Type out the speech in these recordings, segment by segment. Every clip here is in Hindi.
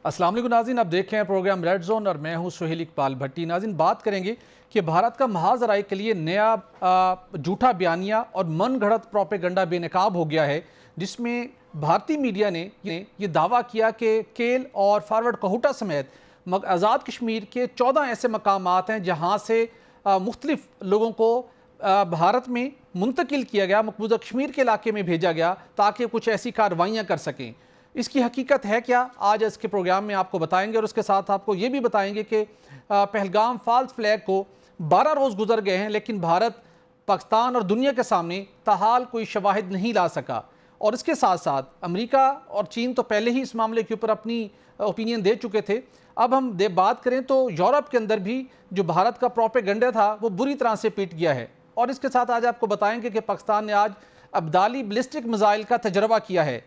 अस्सलाम वालेकुम नाज़रीन, आप देख रहे हैं प्रोग्राम रेड जोन और मैं हूं सुहेल इकबाल भट्टी। नाज़रीन, बात करेंगे कि भारत का महाज राय के लिए नया झूठा बयानिया और मन घड़त प्रोपेगंडा बेनकाब हो गया है, जिसमें भारतीय मीडिया ने ये दावा किया कि केल और फॉरवर्ड कहूटा समेत आज़ाद कश्मीर के 14 ऐसे मकामात हैं जहाँ से मुख्तलिफ लोगों को भारत में मुंतकिल किया गया, मकबूजा कश्मीर के इलाके में भेजा गया ताकि कुछ ऐसी कार्रवाइयाँ कर सकें। इसकी हकीकत है क्या, आज इसके प्रोग्राम में आपको बताएंगे और उसके साथ आपको ये भी बताएंगे कि पहलगाम फॉल्स फ्लैग को 12 रोज़ गुजर गए हैं लेकिन भारत, पाकिस्तान और दुनिया के सामने ताहाल कोई शवाहिद नहीं ला सका। और इसके साथ साथ अमेरिका और चीन तो पहले ही इस मामले के ऊपर अपनी ओपिनियन दे चुके थे। अब हम बात करें तो यूरोप के अंदर भी जो भारत का प्रोपेगेंडा था वो बुरी तरह से पीट गया है। और इसके साथ आज आपको बताएंगे कि पाकिस्तान ने आज अब्दाली बैलिस्टिक मिसाइल का तजर्बा किया है।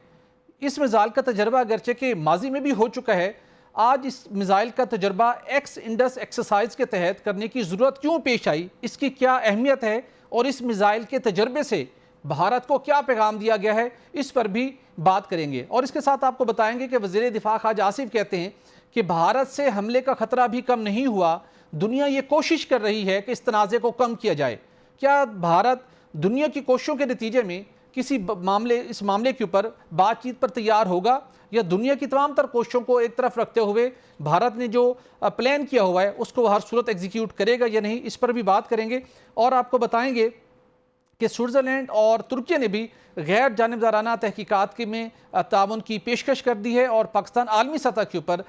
इस मिसाइल का तजर्बा अगरचे के माजी में भी हो चुका है, आज इस मिसाइल का तजर्बा एक्स इंडस एक्सरसाइज के तहत करने की ज़रूरत क्यों पेश आई, इसकी क्या अहमियत है और इस मिसाइल के तजर्बे से भारत को क्या पैगाम दिया गया है, इस पर भी बात करेंगे। और इसके साथ आपको बताएंगे कि वज़ीर दिफा ख्वाजा आसिफ कहते हैं कि भारत से हमले का ख़तरा भी कम नहीं हुआ, दुनिया ये कोशिश कर रही है कि इस तनाज़े को कम किया जाए। क्या भारत दुनिया की कोशिशों के नतीजे में किसी इस मामले के ऊपर बातचीत पर तैयार होगा, या दुनिया की तमाम तर कोशिशों को एक तरफ रखते हुए भारत ने जो प्लान किया हुआ है उसको हर सूरत एग्जीक्यूट करेगा या नहीं, इस पर भी बात करेंगे। और आपको बताएंगे कि स्विट्ज़रलैंड और तुर्की ने भी गैर जानिबदाराना तहकीकात में ताउन की पेशकश कर दी है और पाकिस्तान आलमी सतह के ऊपर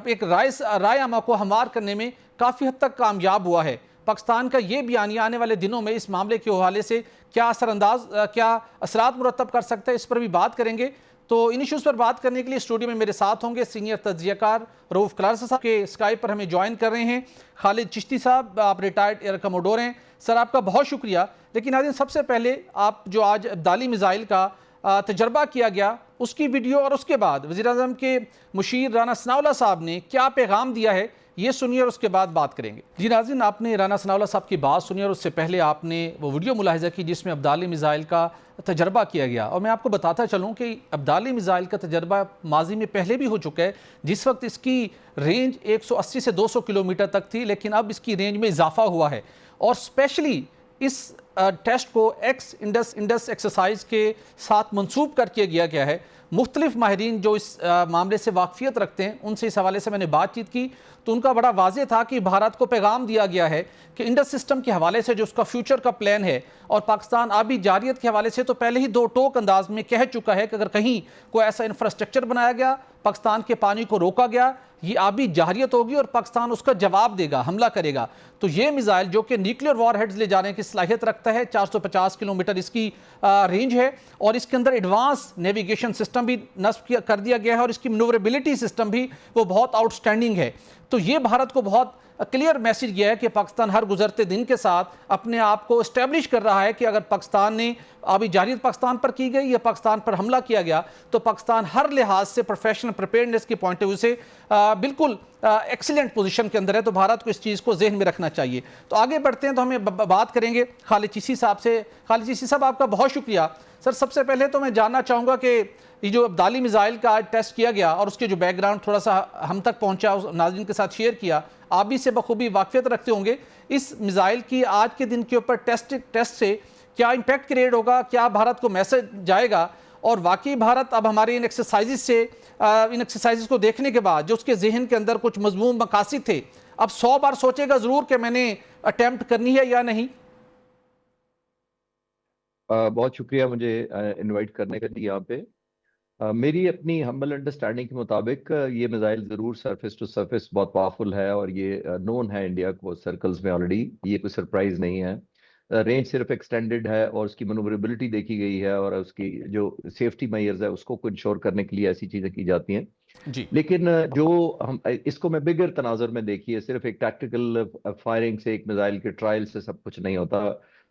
एक राय आमा को हमवार करने में काफ़ी हद तक कामयाब हुआ है। पाकिस्तान का ये बयानिया आने वाले दिनों में इस मामले के हवाले से क्या क्या असरात मुरतब कर सकता है, इस पर भी बात करेंगे। तो इन इशूज़ पर बात करने के लिए स्टूडियो में मेरे साथ होंगे सीनियर तज्जियाकार रऊफ़ क्लारसा साहब, के स्काइप पर हमें ज्वाइन कर रहे हैं खालिद चिश्ती साहब, आप रिटायर्ड एयर कमोडोर हैं। सर, आपका बहुत शुक्रिया। लेकिन नाज़रीन, सबसे पहले आप जो आज अब्दाली मिसाइल का तजर्बा किया गया उसकी वीडियो और उसके बाद वज़ीर-ए-आज़म के मुशीर राना सनाउल्लाह साहब ने क्या पैगाम दिया है, ये सुनिए और उसके बाद बात करेंगे। जी नाज़रीन, आपने राना सनाउल्लाह साहब की बात सुनी और उससे पहले आपने वो वीडियो मुलाहिज़ा की जिसमें अब्दाली मिसाइल का तजर्बा किया गया। और मैं आपको बताता चलूँ कि अब्दाली मिसाइल का तजर्बा माजी में पहले भी हो चुका है, जिस वक्त इसकी रेंज 180 से 200 किलोमीटर तक थी, लेकिन अब इसकी रेंज में इजाफा हुआ है। और स्पेशली इस टेस्ट को एक्स इंडस एक्सरसाइज के साथ मंसूब करके किया गया है। मुख्तलिफ माहिरीन जो इस मामले से वाकफियत रखते हैं उनसे इस हवाले से मैंने बातचीत की तो उनका बड़ा वाज़ेह था कि भारत को पैगाम दिया गया है कि इंडस सिस्टम के हवाले से जो उसका फ्यूचर का प्लान है, और पाकिस्तान आबी जारियत के हवाले से तो पहले ही दो टोक अंदाज में कह चुका है कि अगर कहीं कोई ऐसा इंफ्रास्ट्रक्चर बनाया गया, पाकिस्तान के पानी को रोका गया, ये आबी जारियत होगी और पाकिस्तान उसका जवाब देगा, हमला करेगा। तो ये मिसाइल जो कि न्यूक्लियर वॉरहेड्स ले जाने की सलाहियत रखता है, 450 किलोमीटर इसकी रेंज है और इसके अंदर एडवांस नेविगेशन सिस्टम भी नस्ब कर दिया गया है और इसकी मनूवरेबिलिटी सिस्टम भी वो बहुत आउटस्टैंडिंग है। तो ये भारत को बहुत क्लियर मैसेज गया है कि पाकिस्तान हर गुजरते दिन के साथ अपने आप को इस्टेब्लिश कर रहा है कि अगर पाकिस्तान ने अभी जारियत पाकिस्तान पर की गई या पाकिस्तान पर हमला किया गया तो पाकिस्तान हर लिहाज से प्रोफेशनल प्रिपेयर्डनेस के पॉइंट ऑफ व्यू से बिल्कुल एक्सीलेंट पोजीशन के अंदर है। तो भारत को इस चीज़ को जहन में रखना चाहिए। तो आगे बढ़ते हैं, तो हमें बात करेंगे खालिद चिश्ती साहब से। खालिद चिश्ती साहब, आपका बहुत शुक्रिया। सर, सबसे पहले तो मैं जानना चाहूँगा कि ये जो अब्दाली मिसाइल का आज टेस्ट किया गया और उसके जो बैकग्राउंड थोड़ा सा हम तक पहुंचा, उस नाज़रीन के साथ शेयर किया, आप भी से बखूबी वाकफियत रखते होंगे, इस मिसाइल की आज के दिन के ऊपर टेस्ट से क्या इम्पैक्ट क्रिएट होगा, क्या भारत को मैसेज जाएगा, और वाकई भारत अब हमारे इन एक्सरसाइज को देखने के बाद जो उसके जहन के अंदर कुछ मजमूम मकासद थे, अब 100 बार सोचेगा ज़रूर कि मैंने अटैम्प्ट करनी है या नहीं? बहुत शुक्रिया मुझे इनवाइट करने के लिए यहाँ पे। मेरी अपनी हम्बल अंडरस्टैंडिंग के मुताबिक ये मिसाइल ज़रूर सरफेस टू सरफेस बहुत पावरफुल है और ये नोन है इंडिया को सर्कल्स में ऑलरेडी, ये कोई सरप्राइज नहीं है। रेंज सिर्फ एक्सटेंडेड है और उसकी मनूवरेबिलिटी देखी गई है और उसकी जो सेफ्टी मेजर्स है उसको इंश्योर करने के लिए ऐसी चीज़ें की जाती हैं जी। लेकिन जो हम इसको मैं बिगर तनाजुर में देखिए, सिर्फ एक टैक्टिकल फायरिंग से, एक मिसाइल के ट्रायल से सब कुछ नहीं होता।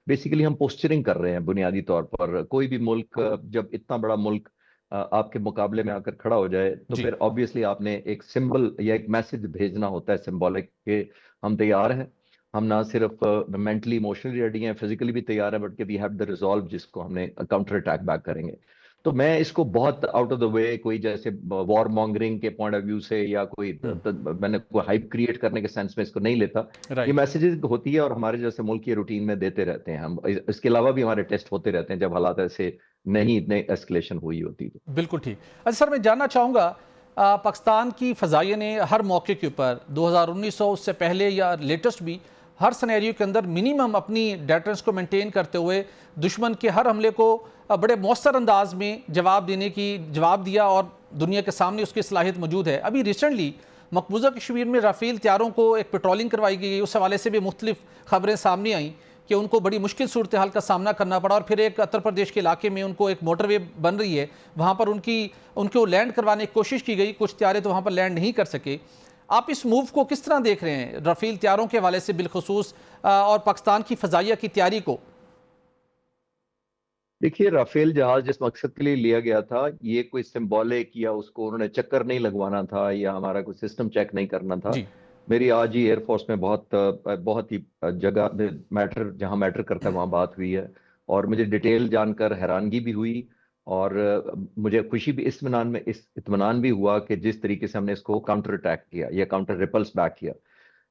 बेसिकली हम पोस्चरिंग कर रहे हैं बुनियादी तौर पर। कोई भी मुल्क, जब इतना बड़ा मुल्क आपके मुकाबले में आकर खड़ा हो जाए तो जी। फिर ऑब्वियसली आपने एक सिंबल या एक मैसेज भेजना होता है सिंबॉलिक के हम तैयार हैं। हम ना सिर्फ मेंटली इमोशनली रेडी हैं, फिजिकली भी तैयार हैं, but we have the resolve जिसको हमने काउंटर अटैक बैक करेंगे। तो मैं इसको बहुत आउट ऑफ द वे, कोई जैसे वॉर मॉन्गरिंग के पॉइंट ऑफ व्यू से या कोई मैंने कोई हाइप क्रिएट करने के सेंस में इसको नहीं लेता। ये राइट। मैसेजेस होती है और हमारे जैसे मुल्क की रूटीन में देते रहते हैं हम। इसके अलावा भी हमारे टेस्ट होते रहते हैं जब हालात ऐसे नहीं इतने एस्केलेशन हुई होती तो। बिल्कुल ठीक। अच्छा सर, मैं जानना चाहूँगा, पाकिस्तान की फ़ज़ाइया ने हर मौके के ऊपर 2019 हो, उससे पहले या लेटेस्ट भी, हर सिनेरियो के अंदर मिनिमम अपनी डेटरेंस को मेंटेन करते हुए दुश्मन के हर हमले को बड़े मौसर अंदाज में जवाब दिया और दुनिया के सामने उसकी सलाहियत मौजूद है। अभी रिसेंटली मकबूजा कश्मीर में राफेल तैयारों को एक पेट्रोलिंग करवाई गई, उस हवाले से भी मुख्तलिफ खबरें सामने आई कि उनको बड़ी मुश्किल सूरत हाल का सामना करना पड़ा, और फिर एक उत्तर प्रदेश के इलाके में उनको एक मोटरवे बन रही है, वहाँ पर उनको लैंड करवाने की कोशिश की गई, कुछ तैयारे तो वहाँ पर लैंड नहीं कर सके। आप इस मूव को किस तरह देख रहे हैं, राफेल तैयारों के हवाले से बिलखुसूस, और पाकिस्तान की फ़ज़ाइया की तैयारी को? देखिए, राफेल जहाज जिस मकसद के लिए लिया गया था, ये कोई सिंबॉलिक या उसको उन्होंने चक्कर नहीं लगवाना था या हमारा कोई सिस्टम चेक नहीं करना था। जी। मेरी आज ही एयरफोर्स में बहुत ही जगह मैटर, जहां मैटर करता है वहां बात हुई है, और मुझे डिटेल जानकर हैरानगी भी हुई, और मुझे खुशी भी, इस इत्मीनान भी हुआ कि जिस तरीके से हमने इसको काउंटर अटैक किया या काउंटर रिपल्स बैक किया।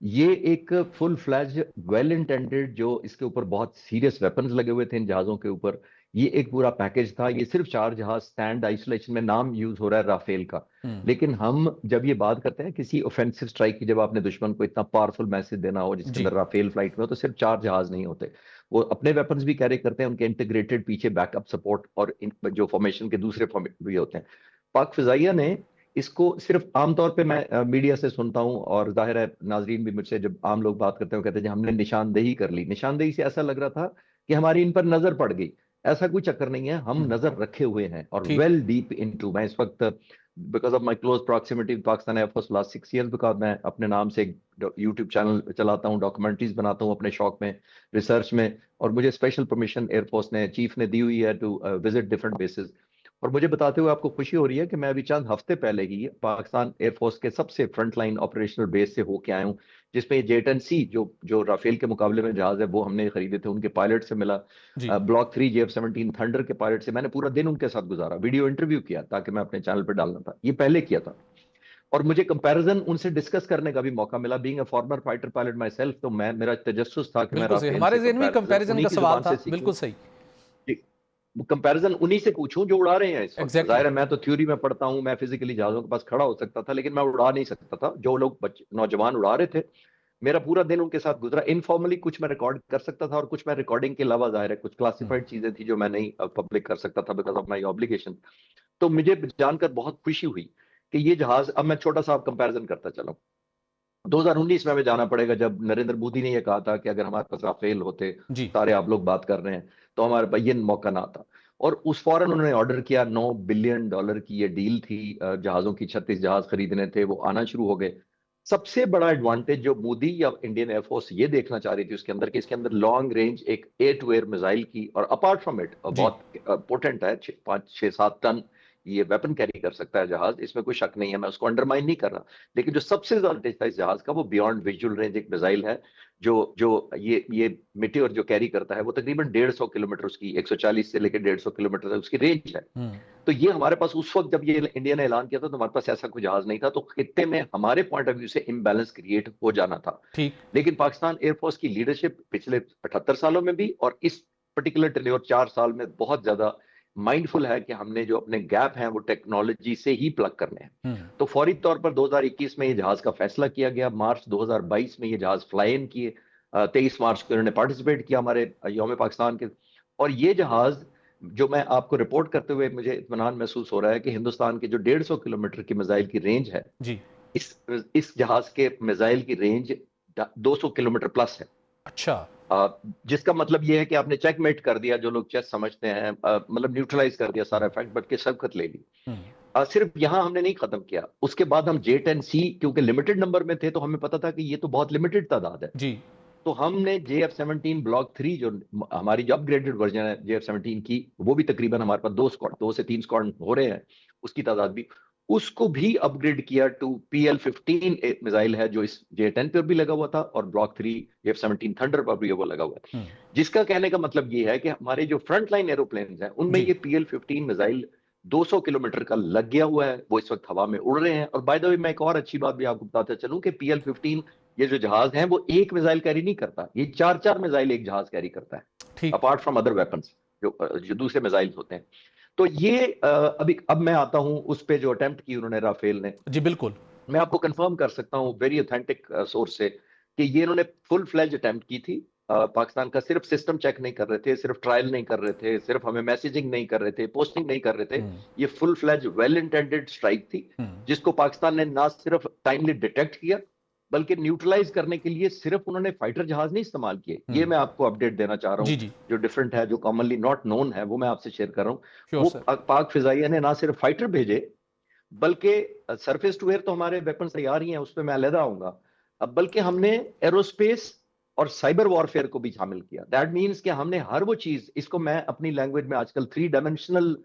ये एक फुल फ्लैज वेल इंटेंडेड, जो इसके ऊपर बहुत सीरियस वेपन्स लगे हुए थे इन जहाजों के ऊपर, ये एक पूरा पैकेज था। ये सिर्फ 4 जहाज स्टैंड आइसोलेशन में, नाम यूज हो रहा है राफेल का, लेकिन हम जब ये बात करते हैं किसी ऑफेंसिव स्ट्राइक की, जब आपने दुश्मन को इतना पावरफुल मैसेज देना हो जिसके जी। अंदर राफेल फ्लाइट में हो, तो सिर्फ 4 जहाज नहीं होते। वो अपने वेपन्स भी कैरी करते हैं, उनके इंटीग्रेटेड पीछे बैकअप सपोर्ट और जो फॉर्मेशन के दूसरे भी होते हैं। पाक फिजाइया ने इसको सिर्फ, आमतौर पे मैं मीडिया से सुनता हूं और जाहिर है नाजरीन भी मुझसे, जब आम लोग बात करते हैं वो कहते हैं जी हमने निशानदेही कर ली। निशानदेही से ऐसा लग रहा था कि हमारी इन पर नजर पड़ गई। ऐसा कोई चक्कर नहीं है, हम नजर रखे हुए हैं और ठीक। Well deep into. मैं इस वक्त, because of my close proximity Pakistan air force last 6 years, because मैं अपने नाम से एक यूट्यूब चैनल चलाता हूँ, डॉक्यूमेंट्रीज बनाता हूँ अपने शौक में, रिसर्च में, और मुझे स्पेशल परमिशन एयरफोर्स ने, चीफ ने दी हुई है टू विजिट डिफरेंट बेसिस। और मुझे बताते हुए आपको खुशी हो रही है कि मैं अभी चंद हफ्ते पहले ही पाकिस्तान एयरफोर्स के सबसे फ्रंटलाइन ऑपरेशनल बेस से होके आया हूँ, जिसमें J-10C, जो राफेल के मुकाबले में जहाज है, वो हमने खरीदे थे, उनके पायलट से मिला। जी। ब्लॉक 3 JF-17 थंडर के पायलट से मैंने पूरा दिन उनके साथ गुजारा, वीडियो इंटरव्यू किया ताकि मैं अपने चैनल पर डालना था, ये पहले किया था। और मुझे कंपैरिजन उनसे डिस्कस करने का भी मौका मिला, being a former fighter pilot my self. तो मेरा तजस्सुस था कि मैं बिल्कुल सही, राफेल हमारे से ज़हन में कंपैरिजन उन्हीं का की सवाल जुबान था, से सीखूं, बिल्कुल सही। कंपैरिजन उन्हीं से पूछूं जो उड़ा रहे हैं इस वक्त। एग्जैक्टली। जाहिर है मैं तो थ्योरी में पढ़ता हूं, मैं फिजिकली जहाजों के पास खड़ा हो सकता था, लेकिन मैं उड़ा नहीं सकता था। जो लोग नौजवान उड़ा रहे थे, मेरा पूरा दिन उनके साथ गुजरा। इनफॉर्मली कुछ मैं रिकॉर्ड कर सकता था और कुछ मैं रिकॉर्डिंग के अलावा, जाहिर है कुछ क्लासिफाइड चीजें थी जो मैं नहीं पब्लिक कर सकता था बिकॉज ऑफ माई ऑब्लिगेशन। तो मुझे जानकर बहुत खुशी हुई कि ये जहाज, अब मैं छोटा सा कंपैरिजन करता चला। 2019 में हमें जाना पड़ेगा, जब नरेंद्र मोदी ने यह कहा था कि अगर हमारे पास राफेल होते, जी। सारे आप लोग बात कर रहे हैं, तो हमारे पास ये मौका ना आता। और उस फौरन उन्होंने ऑर्डर किया, $9 बिलियन की ये डील थी, जहाजों की 36 जहाज खरीदने थे, वो आना शुरू हो गए। सबसे बड़ा एडवांटेज जो मोदी या इंडियन एयरफोर्स ये देखना चाह रही थी उसके अंदर, कि इसके अंदर लॉन्ग रेंज एक एयर टू एयर मिसाइल की, और अपार्ट फ्रॉम इट जी। बहुत पोटेंट है, 5-6-7 टन ये वेपन कैरी कर सकता है जहाज, इसमें कोई शक नहीं है, मैं उसको अंडरमाइन नहीं कर रहा। लेकिन जो सबसे ज्यादा तेज था इस जहाज का, वो बियॉन्ड विजुअल रेंज एक मिसाइल है, जो जो ये मिट्योर जो कैरी करता है, वो तकरीबन 150 किलोमीटर, उसकी 140 से लेकर 150 किलोमीटर तक उसकी रेंज है। हम्म। तो ये हमारे पास उस वक्त, जब ये इंडिया ने ऐलान किया था, तो हमारे पास ऐसा कोई जहाज नहीं था, तो खित्ते में हमारे पॉइंट ऑफ व्यू से इम्बैलेंस क्रिएट हो जाना था। ठीक। लेकिन पाकिस्तान एयरफोर्स की लीडरशिप पिछले 78 सालों में भी, और इस पर्टिकुलर टेन्योर 4 साल में, बहुत ज्यादा माइंडफुल है कि हमने जो अपने गैप हैं वो टेक्नोलॉजी से ही प्लग करने हैं। हम्म। तो फौरी तौर पर 2021 में ये जहाज का फैसला किया गया, मार्च 2022 में ये जहाज फ्लाई इन किए, 23 मार्च को इन्होंने पार्टिसिपेट किया हमारे यौम पाकिस्तान के। और ये जहाज, जो मैं आपको रिपोर्ट करते हुए मुझे इत्मीनान महसूस हो रहा है कि हिंदुस्तान के जो 150 किलोमीटर की मिसाइल की रेंज है, जी। इस इस जहाज के मिसाइल की रेंज 200 किलोमीटर प्लस है। अच्छा। जिसका मतलब ये है कि आपने चेकमेट कर दिया, जो लोग चेस समझते हैं, मतलब न्यूट्रलाइज कर दिया सारा फैक्ट, बट के सबकत ले ली। हम्म। सिर्फ यहां हमने नहीं खत्म किया, उसके बाद हम J-10C, क्योंकि लिमिटेड नंबर में थे, तो हमें पता था कि ये तो बहुत लिमिटेड तादाद है। जी। तो हमने JF-17 ब्लॉक 3, जो हमारी जो अपग्रेडेड वर्जन है JF-17 की, वो भी तकरीबन हमारे पास 2 से 3 स्क्वाड हो रहे हैं, उसकी तादाद भी, उसको भी अपग्रेड किया टू PL-15 मिसाइल है, जो इस J-10 पर भी लगा हुआ था, और ब्लॉक 3 JF-17 थंडर पर भी वो लगा हुआ है। जिसका कहने का मतलब ये है कि हमारे जो फ्रंट लाइन एरोप्लेन हैं, उनमें जी। ये PL-15 मिसाइल 200 किलोमीटर का लग गया हुआ है, वो इस वक्त हवा में उड़ रहे हैं। और बाय द वे मैं एक और अच्छी बात भी आपको बताता चलूं कि PL-15 ये जो जहाज है वो एक मिसाइल कैरी नहीं करता, ये 4-4 मिसाइल एक जहाज कैरी करता है, ठीक। अपार्ट फ्रॉम अदर वेपन्स जो दूसरे मिसाइल होते हैं। तो ये अब मैं आता हूं उस पे जो अटेम्प्ट की उन्होंने राफेल ने। जी बिल्कुल। मैं आपको कंफर्म कर सकता हूँ वेरी ऑथेंटिक सोर्स से कि ये इन्होंने फुल फ्लैज अटेम्प्ट की थी। पाकिस्तान का सिर्फ सिस्टम चेक नहीं कर रहे थे, सिर्फ ट्रायल नहीं कर रहे थे, सिर्फ हमें मैसेजिंग नहीं कर रहे थे, पोस्टिंग नहीं कर रहे थे। ये full fledge well intended strike थी, जिसको पाकिस्तान ने ना सिर्फ टाइमली डिटेक्ट किया बल्कि न्यूट्रलाइज करने के लिए सिर्फ उन्होंने फाइटर जहाज नहीं इस्तेमाल किए। ये मैं आपको अपडेट देना चाह रहा जी हूँ जी जो डिफरेंट है, जो कॉमनली नॉट नोन है, वो मैं आपसे शेयर कर रहा हूँ। श्योर वो सर। पाक फिजाइया ने ना सिर्फ फाइटर भेजे बल्कि सरफेस टू एयर तो हमारे वेपन तैयार ही हैं, उस पर मैं अलहदा आऊंगा। अब बल्कि हमने एरोस्पेस और साइबर वॉरफेयर को भी शामिल किया। दैट मीन्स कि हमने हर वो चीज, इसको मैं अपनी लैंग्वेज में आजकल 3 डायमेंशनल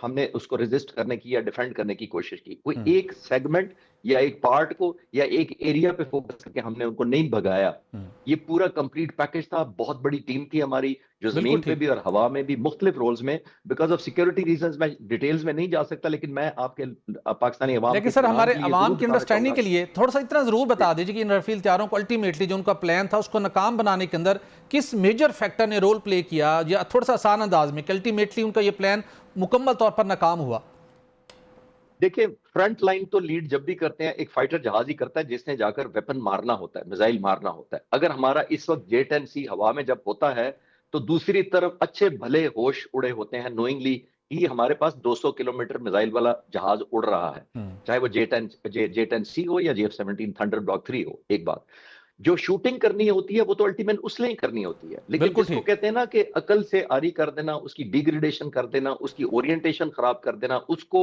हमने उसको रेजिस्ट करने की या डिफेंड करने की कोशिश की। कोई एक सेगमेंट या एक पार्ट को या एक एरिया पे फोकस करके हमने उनको नहीं भगाया। ये पूरा कंप्लीट पैकेज था, बहुत बड़ी टीम थी हमारी जो बिल्कुल जमीन पे ठीक। भी और हवा में भी मुख्तलिफ रोल्स में। बिकॉज ऑफ सिक्योरिटी रीजंस मैं डिटेल्स में नहीं जा सकता, लेकिन मैं आपके पाकिस्तानी अवाम के लेकिन सर इत्मीनान हमारे के लिए अवाम जरूर की बताना अंडरस्टैंडिंग चाहूंगा। के लिए थोड़ा सा इतना जरूर बता दीजिए कि इन रफील तैयारों को अल्टीमेटली जो उनका प्लान था उसको नाकाम बनाने के अंदर किस मेजर फैक्टर ने रोल प्ले किया, या थोड़ा सा आसान अंदाज में कि अल्टीमेटली उनका ये प्लान मुकम्मल तौर पर नाकाम हुआ। देखिए, फ्रंट लाइन तो लीड जब भी करते हैं एक फाइटर जहाज ही करता है जिसने जाकर वेपन मारना होता है, मिसाइल मारना होता है। अगर हमारा इस वक्त J-10C हवा में जब होता है तो दूसरी तरफ अच्छे भले होश उड़े होते हैं नोइंगली कि हमारे पास 200 किलोमीटर मिसाइल वाला जहाज उड़ रहा है, चाहे वो J-10C हो या JF-17 थंडर ब्लॉक 3 हो। एक बात जो शूटिंग करनी होती है वो तो अल्टीमेट उसने ही करनी होती है, लेकिन बिल्कुल जिसको ठीक। कहते हैं ना कि अकल से आरी कर देना, उसकी डिग्रेडेशन कर देना, उसकी ओरिएंटेशन खराब कर देना, उसको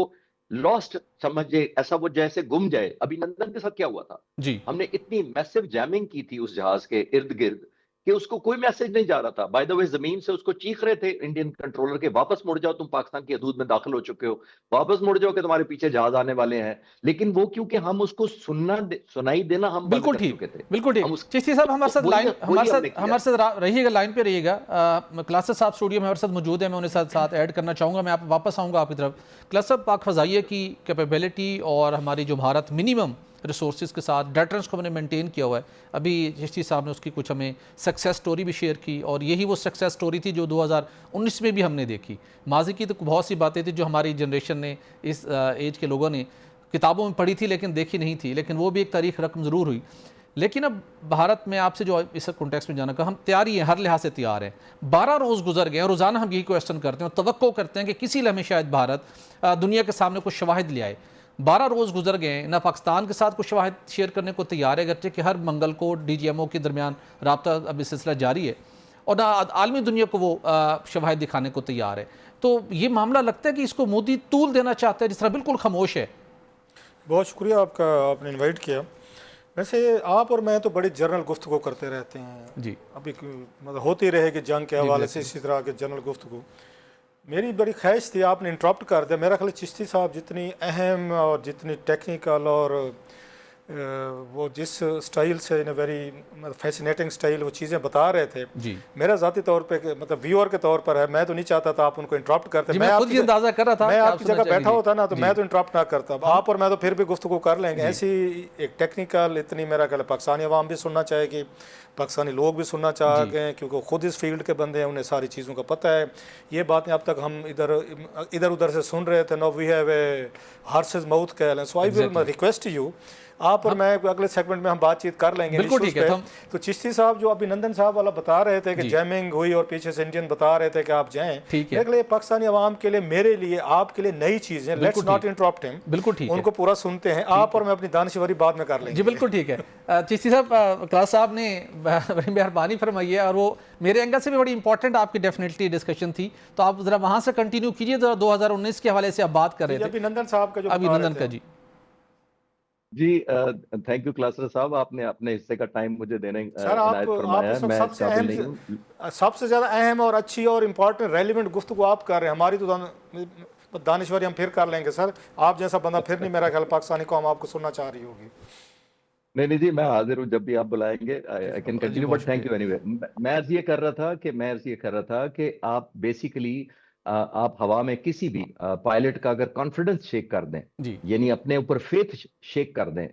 लॉस्ट समझे, ऐसा वो जैसे गुम जाए। अभिनंदन के साथ क्या हुआ था, जी हमने इतनी मैसिव जैमिंग की थी उस जहाज के इर्द गिर्द कि उसको कोई मैसेज नहीं जा रहा था। बाय द वे जमीन से उसको चीख रहे थे इंडियन कंट्रोलर के, वापस मुड़ जाओ, तुम पाकिस्तान की हदूद में दाखिल हो चुके हो, वापस मुड़ जाओ कि तुम्हारे पीछे जहाज आने वाले हैं। लेकिन वो क्योंकि हम उसको सुनाई देना हम बंद बिल्कुल कर ठीक। चुके थे। बिल्कुल ठीक। हम उस चिश्ती साहब हमारे साथ वही लाइन वही हमने किया। हमारे साथ रहिएगा, लाइन पे रहिएगा। क्लासेस साहब स्टूडियो में हमारे साथ मौजूद है, मैं उन्हें साथ ऐड करना चाहूँगा। मैं आप वापस आऊँगा आपकी तरफ। क्लास साहब, पाक फ़ज़ाइया की कैपेबिलिटी और हमारी जो भारत मिनिमम रिसोर्सेज के साथ डेटरेंस को हमने मेंटेन किया हुआ है। अभी चिश्ती साहब ने उसकी कुछ हमें सक्सेस स्टोरी भी शेयर की, और यही वो सक्सेस स्टोरी थी जो 2019 में भी हमने देखी। माजी की तो बहुत सी बातें थी जो हमारी जनरेशन ने, इस एज के लोगों ने किताबों में पढ़ी थी लेकिन देखी नहीं थी, लेकिन वो भी एक तारीख रकम ज़रूर हुई। लेकिन अब भारत में आपसे जो इस कॉन्टेक्स्ट में जाना का, हम तैयारी हैं, हर लिहाज से तैयार हैं। 12 रोज़ गुजर गए और रोज़ाना हम यही क्वेश्चन करते हैं और तवक्को करते हैं कि किसी लम्हे शायद भारत दुनिया के सामने कुछ शवाहिद ले आए। 12 रोज़ गुजर गए, ना पाकिस्तान के साथ कुछ शवाहिद शेयर करने को तैयार है, अगरचे कि हर मंगल को DGMO के दरमियान रब्ता अब इस सिलसिला जारी है, और ना आलमी दुनिया को वो शवाहिद दिखाने को तैयार है। तो ये मामला लगता है कि इसको मोदी तूल देना चाहता है, जिस तरह बिल्कुल खामोश है। बहुत शुक्रिया आपका, आपने इनवाइट किया। वैसे आप और मैं तो बड़ी जनरल गुफ्तगू करते रहते हैं जी अभी, मतलब होती रहेगी जंग के हवाले से इसी तरह के जनरल गुफ्तगू। मेरी बड़ी ख्वाहिश थी, आपने इंटरप्ट कर दिया। मेरा ख्याल चिश्ती साहब जितनी अहम और जितनी टेक्निकल और वो जिस स्टाइल से इन वेरी मतलब फैसिनेटिंग स्टाइल वो चीज़ें बता रहे थे, जी मेरा ज़ाती तौर पे मतलब व्यूअर के तौर पर है, मैं तो नहीं चाहता था आप उनको इंटरप्ट करते। मैं खुद ये अंदाजा कर रहा था, मैं आपकी जगह बैठा होता ना तो मैं तो इंटरप्ट ना करता। आप और मैं तो फिर भी गुफ्तगू कर लेंगे। ऐसी एक टेक्निकल इतनी, मेरा ख्याल पाकिस्तानी अवाम भी सुनना चाहेगी, पाकिस्तानी लोग भी सुनना चाहेंगे, क्योंकि खुद इस फील्ड के बंदे हैं, उन्हें सारी चीज़ों का पता है। ये बातें अब तक हम इधर उधर से सुन रहे थे। No we have a horses mouth कहल, so I will request you, आप और मैं अगले सेगमेंट में हम बातचीत कर लेंगे। बिल्कुल ठीक है। तो चिश्ती साहब जो अभिनंदन साहब वाला बता रहे थे कि जैमिंग हुई और पीछे से इंडियन बता रहे थे कि आप जाएं, ठीक है, लिए पाकिस्तानी अवाम के लिए, मेरे लिए, आपके लिए नई चीजें। लेट्स नॉट इंटरप्ट हिम, बिल्कुल ठीक है, उनको पूरा सुनते हैं। आप और मैं अपनी दानिशवरी बाद में कर लेंगे। जी बिल्कुल ठीक है। चिश्ती साहब, क्लास साहब ने बड़ी मेहरबानी फरमाई है, और वो मेरे एंगल से भी बड़ी इंपॉर्टेंट आपकी डेफिनेटली डिस्कशन थी, तो आप जरा वहां से कंटिन्यू कीजिए। 2019 के हवाले से आप बात कर रहे थे, अभिनंदन साहब का जो अभिनंदन का। जी थैंक यू क्लासर साहब, आपने अपने हिस्से का टाइम मुझे देने सर आप फरमाया है। मैं सबसे काबिल अहम, नहीं हूं। सबसे ज्यादा अहम और अच्छी और इम्पोर्टेंट रेलिवेंट गुफ्तगू आप कर रहे हैं। हमारी तो दानिशवरी हम फिर कर लेंगे सर, आप जैसा बंदा फिर नहीं, मेरा ख्याल पाकिस्तानी कौम आपको सुनना चाह रही होगी। नहीं जी, मैं हाजिर हूँ जब भी आप बुलाएंगे। I can continue, but thank you anyway. मैं अर्ज ये कर रहा था कि आप बेसिकली आप हवा में किसी भी पायलट का अगर कॉन्फिडेंस शेक कर दें, जी यानी अपने ऊपर फेथ शेक कर दें,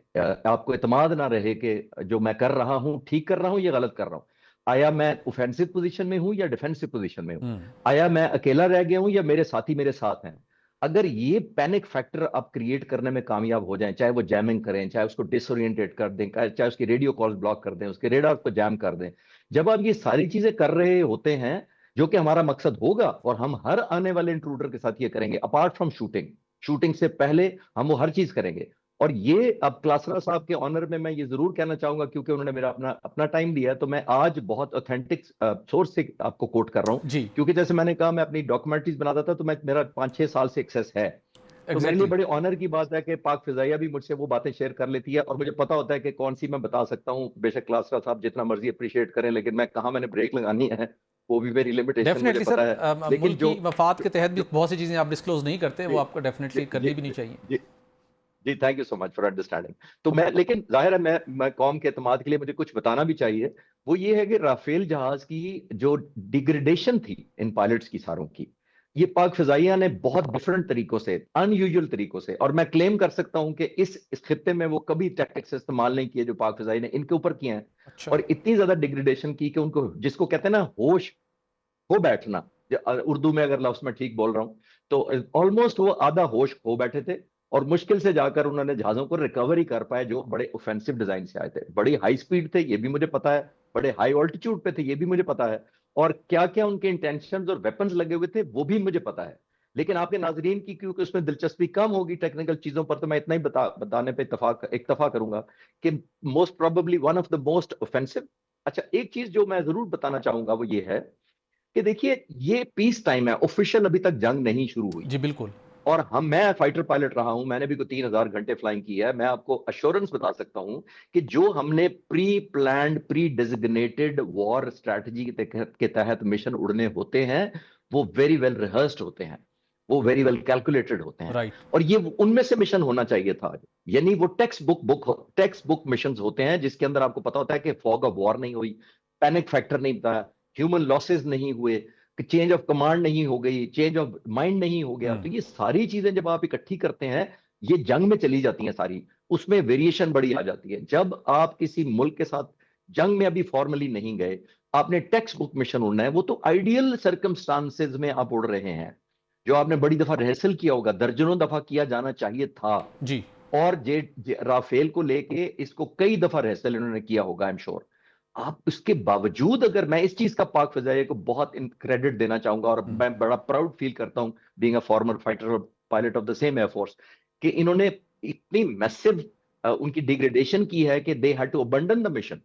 आपको इत्मीनान ना रहे कि जो मैं कर रहा हूं ठीक कर रहा हूं या गलत कर रहा हूं, आया मैं ऑफेंसिव पोजीशन में हूं या डिफेंसिव पोजीशन में हूं, आया मैं अकेला रह गया हूं या मेरे साथी मेरे साथ हैं, अगर ये पैनिक फैक्टर आप क्रिएट करने में कामयाब हो जाएं, चाहे वो जैमिंग करें, चाहे उसको डिसोरिएंटेट कर दें, चाहे उसकी रेडियो कॉल्स ब्लॉक कर दें, उसके रेडार को जैम कर दें, जब आप ये सारी चीजें कर रहे होते हैं, जो कि हमारा मकसद होगा, और हम हर आने वाले इंट्रूडर के साथ ये करेंगे, अपार्ट फ्रॉम शूटिंग, शूटिंग से पहले हम वो हर चीज करेंगे। और ये अब क्लासरा साहब के ऑनर में मैं ये जरूर कहना चाहूंगा, क्योंकि उन्होंने मेरा अपना अपना टाइम दिया, तो मैं आज बहुत ऑथेंटिक सोर्स से आपको कोट कर रहा हूँ, जी क्योंकि जैसे मैंने कहा मैं अपनी डॉक्यूमेंट्रीज बनाता था, तो मैं मेरा 5-6 साल से एक्सेस है, तो मेरे लिए एग्जैक्टली बड़े ऑनर की बात है कि पाक फिजाइया भी मुझसे वो बातें शेयर कर लेती है, और मुझे पता होता है कि कौन सी मैं बता सकता हूँ। बेशक क्लासरा साहब जितना मर्जी अप्रिशिएट करें, लेकिन मैं कहाँ मैंने ब्रेक लगानी है वो भी मेरी लिमिटेशन मुझे डेफिनेटली पता सर, है। लेकिन मुल्क की मफाद के तहत भी जो बहुत सी चीज़ें आप डिस्क्लोज नहीं करते, वो जी आपको डेफिनेटली जी करनी भी नहीं चाहिए। जी जी thank you so much for understanding. तो मैं, लेकिन जाहिर है मैं कौम के एतमाद के लिए मुझे कुछ बताना भी चाहिए। वो ये है कि राफेल जहाज की जो डिग्रेडेशन थी इन पायलट्स की सारों की, ये पाक फिजाइया ने बहुत डिफरेंट तरीकों से, अनयूजुअल तरीकों से, और मैं क्लेम कर सकता हूं कि इस खित्ते में वो कभी टैक्टिक्स इस्तेमाल नहीं किए जो पाक फिजाई ने इनके ऊपर किए हैं, अच्छा और इतनी ज्यादा डिग्रेडेशन की कि उनको, जिसको कहते हैं ना होश खो बैठना, उर्दू में अगर लफ्ज मैं ठीक बोल रहा हूं, तो ऑलमोस्ट वो आधा होश खो बैठे थे, और मुश्किल से जाकर उन्होंने जहाजों को रिकवरी कर पाए जो बड़े ऑफेंसिव डिजाइन से आए थे, बड़ी हाई स्पीड थे ये भी मुझे पता है, बड़े हाई ऑल्टीट्यूड पे थे ये भी मुझे पता है, और क्या क्या उनके इंटेंशंस और वेपन्स लगे हुए थे वो भी मुझे पता है। लेकिन आपके नाजरीन की क्योंकि उसमें दिलचस्पी कम होगी टेक्निकल चीजों पर, तो मैं इतना ही बताने पे इत्तफा करूंगा कि most probably one of the most offensive. अच्छा, एक चीज जो मैं जरूर बताना चाहूंगा वो ये है कि देखिए ये पीस टाइम है, ऑफिशियल अभी तक जंग नहीं शुरू हुई, जी बिल्कुल। और मैं फाइटर पायलट रहा हूं, मैंने भी कोई 3,000 घंटे फ्लाइंग की है, मैं आपको अश्योरेंस बता सकता हूं कि जो हमने pre planned pre designated war strategy के तहत मिशन उड़ने होते हैं, वो वेरी वेल रिहर्स्ड होते हैं, वो वेरी वेल कैलकुलेटेड होते हैं, राइट और ये उनमें से मिशन होना चाहिए था। यानी वो टेक्स्ट बुक मिशन होते हैं जिसके अंदर आपको पता होता है कि फॉग ऑफ वॉर नहीं हुई, पैनिक फैक्टर नहीं था, ह्यूमन लॉसेस नहीं हुए, कि चेंज ऑफ कमांड नहीं हो गई, चेंज ऑफ माइंड नहीं हो गया, तो ये सारी चीजें जब आप इकट्ठी करते हैं, ये जंग में चली जाती हैं सारी, उसमें वेरिएशन बड़ी आ जाती है। जब आप किसी मुल्क के साथ जंग में अभी फॉर्मली नहीं गए, आपने टेक्स्ट बुक मिशन उड़ना है, वो तो आइडियल सर्कमस्टांसेस में आप उड़ रहे हैं, जो आपने बड़ी दफा रिहर्सल किया होगा, दर्जनों दफा किया जाना चाहिए था, जी और राफेल को लेके इसको कई दफा रिहर्सल इन्होंने किया होगा, आई एम श्योर। आप उसके बावजूद, अगर मैं इस चीज का पाक फजाइया को बहुत क्रेडिट देना चाहूंगा, और मैं बड़ा प्राउड फील करता हूं बीइंग अ फॉर्मर फाइटर और pilot of the same air force, कि इन्होंने इतनी मैसिव उनकी डिग्रेडेशन की है कि they had to abandon the mission.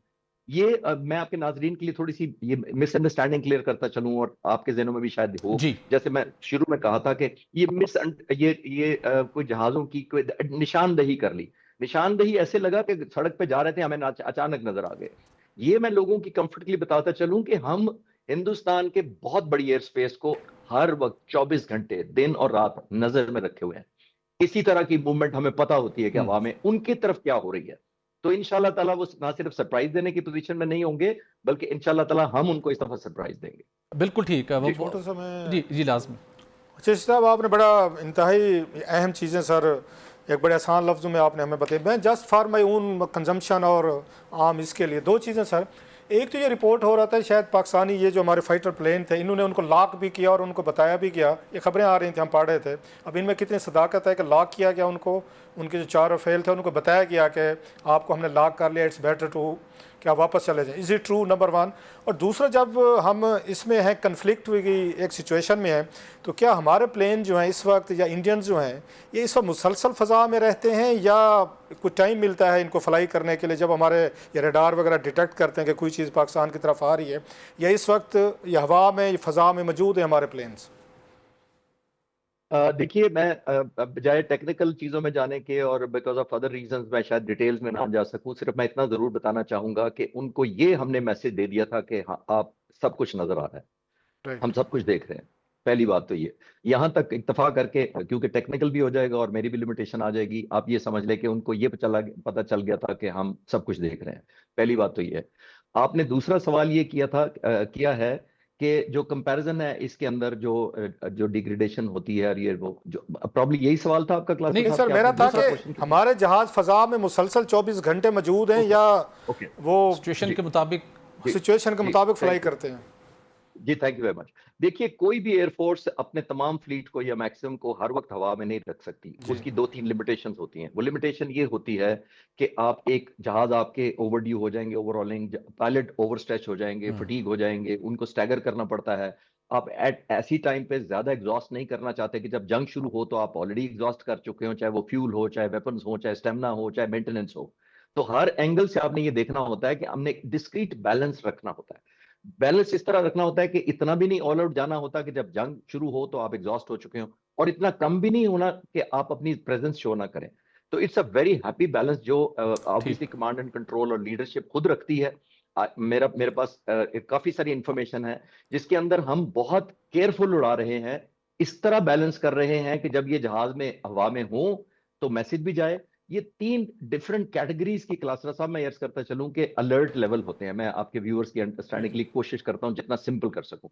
ये मैं आपके नाजरीन के लिए थोड़ी सी ये मिसअंडरस्टैंडिंग क्लियर करता चलूं, और आपके जहनों में भी शायद हो, जी जैसे मैं शुरू में कहा था कि ये कोई जहाजों की कोई निशानदही कर ली, निशानदही ऐसे लगा कि सड़क पे जा रहे थे, हमें अचानक नजर आ गए। ये मैं लोगों की कंफर्ट के लिए बताता चलूं कि हम हिंदुस्तान के बहुत बड़ी एयर स्पेस को हर वक्त 24 घंटे दिन और रात नजर में रखे हुए हैं, इसी तरह की मूवमेंट हमें पता होती है कि हवा में उनकी तरफ क्या हो रही है, तो इंशाल्लाह ताला वो ना सिर्फ सरप्राइज देने की पोजीशन में नहीं होंगे, बल्कि इंशाल्लाह ताला हम उनको इस दफा सरप्राइज देंगे। बिल्कुल ठीक है जी छोटा सा मैं जी जी लाजमी। अच्छा साहब, आपने बड़ा इंतहाई अहम चीज़ें सर एक बड़े आसान लफ्ज़ों में आपने हमें बताई। मैं just for my own consumption और आम इसके लिए दो चीज़ें सर। एक तो ये रिपोर्ट हो रहा था शायद पाकिस्तानी ये जो हमारे फाइटर प्लेन थे इन्होंने उनको लॉक भी किया और उनको बताया भी गया, ये खबरें आ रही थी हम पढ़ रहे थे। अब इनमें कितनी सदाकत है कि लॉक किया गया उनको, उनके जो 4 फेल थे उनको बताया गया कि आपको हमने लॉक कर लिया, इट्स बेटर टू कि आप वापस चले जाएं। Is it true, number 1। और दूसरा, जब हम इसमें हैं कन्फ्लिक्ट हुई एक सिचुएशन में है, तो क्या हमारे प्लेन जो हैं इस वक्त या इंडियंस जो हैं ये इस वक्त मुसलसल फ़ज़ा में रहते हैं या कुछ टाइम मिलता है इनको फ्लाई करने के लिए, जब हमारे ये रडार वगैरह डिटेक्ट करते हैं कि कोई चीज़ पाकिस्तान की तरफ आ रही है, या इस वक्त ये हवा में ये फ़ज़ा में मौजूद है हमारे प्लेन्स? देखिए, मैं बजाय टेक्निकल चीजों में जाने के और बिकॉज ऑफ अदर रीजंस मैं शायद डिटेल्स में ना जा सकूं, सिर्फ मैं इतना जरूर बताना चाहूंगा कि उनको ये हमने मैसेज दे दिया था कि हाँ, आप सब कुछ नजर आ रहा है, हम राइट। सब कुछ देख रहे हैं। पहली बात तो ये, यहां तक इत्तेफाक करके, क्योंकि टेक्निकल भी हो जाएगा और मेरी भी लिमिटेशन आ जाएगी, आप ये समझ लें कि उनको ये पता चल गया था कि हम सब कुछ देख रहे हैं। पहली बात तो ये है। आपने दूसरा सवाल ये किया है कि जो कंपैरिजन है इसके अंदर जो जो डिग्रेडेशन होती है, और ये वो जो प्रॉब्ली यही सवाल था आपका क्लास नहीं साहब सर, कि मेरा आपने था दूसरा कि क्वेश्चन। हमारे जहाज फजा में मुसलसल 24 घंटे मौजूद हैं ओके या ओके वो सिचुएशन जी के मुताबिक। जी सिचुएशन के जी मुताबिक फ्लाई थैंक यू करते हैं? जी, थैंक यू वेरी मच। देखिए, कोई भी एयरफोर्स अपने तमाम फ्लीट को या मैक्सिमम को हर वक्त हवा में नहीं रख सकती। जी उसकी दो तीन लिमिटेशंस होती हैं। वो लिमिटेशन ये होती है कि आप एक जहाज आपके ओवरड्यू हो जाएंगे, ओवरऑलिंग पायलट ओवरस्ट्रेच हो जाएंगे, फटीग हो जाएंगे, उनको स्टैगर करना पड़ता है। आप एट ऐसी टाइम पे ज्यादा एग्जॉस्ट नहीं करना चाहते कि जब जंग शुरू हो तो आप ऑलरेडी एग्जॉस्ट कर चुके हो, चाहे वो फ्यूल हो, चाहे वेपन्स हो, चाहे स्टेमिना हो, चाहे मेंटेनेंस हो। तो हर एंगल से आपने ये देखना होता है कि हमने एक डिस्क्रीट बैलेंस रखना होता है। बैलेंस इस तरह रखना होता है कि इतना भी नहीं ऑल आउट जाना होता कि जब जंग शुरू हो तो आप एग्जॉस्ट हो चुके हो, और इतना कम भी नहीं होना कि आप अपनी प्रेजेंस शो ना करें। तो it's a very happy balance जो ठीक। ऑब्वियसली कमांड एंड कंट्रोल और लीडरशिप खुद रखती है। मेरा मेरे पास काफी सारी इंफॉर्मेशन है जिसके अंदर हम बहुत केयरफुल उड़ा रहे हैं, इस तरह बैलेंस कर रहे हैं कि जब ये जहाज में हवा में हो तो मैसेज भी जाए। ये तीन डिफरेंट कैटेगरीज की क्लास साहब मैं अर्ज करता चलूं कि अलर्ट लेवल होते हैं। मैं आपके व्यूअर्स की अंडरस्टैंडिंग के लिए कोशिश करता हूं जितना सिंपल कर सकूं।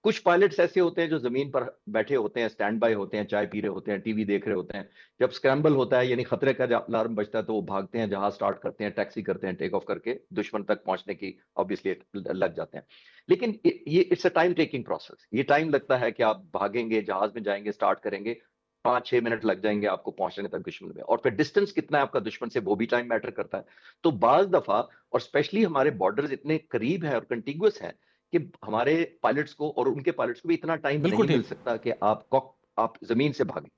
कुछ पायलट्स ऐसे होते हैं जो जमीन पर बैठे होते हैं, स्टैंड बाय होते हैं, चाय पी रहे होते हैं, टीवी देख रहे होते हैं। जब स्क्रैम्बल होता है यानी खतरे का अलार्म बजता है तो वो भागते हैं, जहाज स्टार्ट करते हैं, टैक्सी करते हैं, टेक ऑफ करके दुश्मन तक पहुंचने की ऑब्वियसली लग जाते हैं। लेकिन ये it's a time taking process. ये टाइम लगता है कि आप भागेंगे, जहाज में जाएंगे, स्टार्ट करेंगे, 5-6 मिनट लग जाएंगे आपको पहुंचने तक दुश्मन में, और फिर डिस्टेंस कितना है आपका दुश्मन से वो भी टाइम मैटर करता है। तो बाज दफा, और स्पेशली हमारे बॉर्डर्स इतने करीब हैं और कंटिगुअस हैं कि हमारे पायलट्स को और उनके पायलट्स को भी इतना टाइम बिल्कुल नहीं मिल ठीक। सकता कि आप जमीन से भागें।